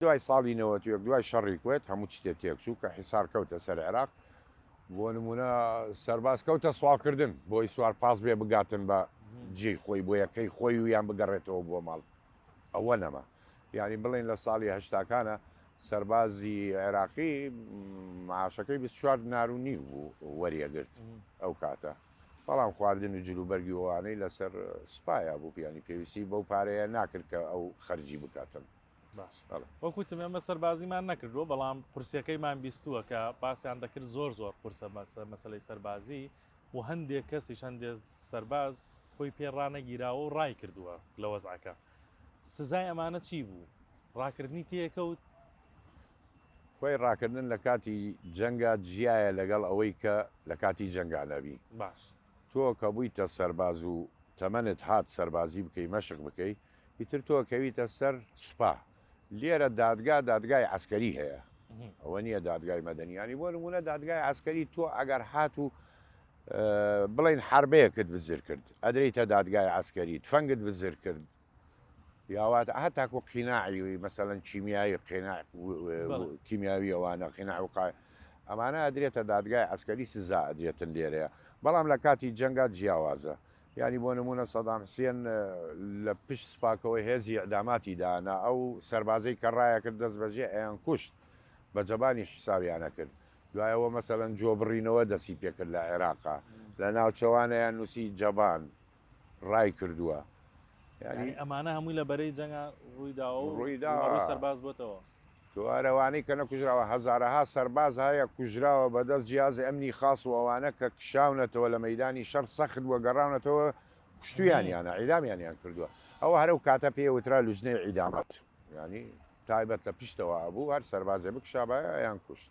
دوای ساڵی 91 دوای شەڕی کوێت هەموو شتێک تێکچوو کە حیسار کەوتە سەر عێراق بۆ نمونە سەرباز کەوتە سوالکردن بۆی سوار پاس بێ بگاتن بە جێی خۆی بۆ یەکەی خۆی و یان بگەڕێتەوە بۆ ماڵ ئەوە نەما ینی بڵێن لە ساڵی هەشتاکانە سەربازی عێراقی معاشەکەی 24 نارونی بوو وەریەگرت ئەو کاتە بەڵام خواردن و جلوبەرگی ئەوانەی لەسەر سوپایە بوو پیانی پێویستی بەو پارەیە ناکرد کە ئەو خەرجی بکاتن. باش وەکوتم ئێمە سەربازیمان نەکردووە بەڵام قورسەکەیمان بیستووە کە پاسییان دەکرد زۆر قورسە مەسلەی سەربازی و هەندێک کەسیش هەندێک سەرباز خۆی پێڕانەگیراوە و ڕای کردووە لە وەزعەکە سزای ئەمانە چی بوو؟ ڕاکردنی تێکەوت خۆی ڕاکردن لە کاتی جەنگە جیایە لەگەڵ ئەوەی کە لە کاتی جەنگانەبی باش تۆ کە بوویتە سەرباز و تەمەنت هات سەربازی بکەی مەشق بکەی ئیتر تۆ کەویتە سەر سوپا لێرە دادگای عسکەری هەیە ئەوە نییە دادگای مەدەنیانی بۆ نمونە دادگای عسکەری تۆ ئەگەر هات و بڵین حربەیەکت بزر کرد ئەدرێتە دادگای عسکەری تفەنگت بزر کرد یاواتە هەتاکو قیناعی مەسەەن کیمیایی کیمیاوی ئەوانە قیناع وقای ئەمانە ئەدرێتە دادگای عسکەری سزا ئەدرێتن لێرەیە بەڵام لە کاتی جەنگات جیاوازە ینی بۆ نمونە سەدام حسێن لە پشت سپاکەوەی هێزی ئەداماتی دانا ئەو سەربازەی کە ڕایە کرد دەست بەجێ ئەیان کوشت بە جەبانی حساویانە کرد دوایەوە مەسەەن جۆبڕینەوە دەسی پێکرد لە عێراقا لە ناوچەوانەیان نووسی جەبان ڕای کردووە ینی ئەمانە هەمووی لە بەرەی جەنگە ڕوویدا سەرباز بۆتەوە تووارەوانەی کە نەکوژراوە هەزارەها سەرباز هەیە کوژراوە بەدەست جیازی ئەمنی خاص و ئەوانە کە کشاونەتەوە لە مەدانی شەر سەخت وە گەڕاونەتەوە کوشتویانیانە عیدامیانیان کردووە ئەوە هەرو کاتە پێوترا لوژنەی عیدامەت ینی تایبەت لە پشتەوە بوو هەر سەربازێ بکشابایە یان کوشت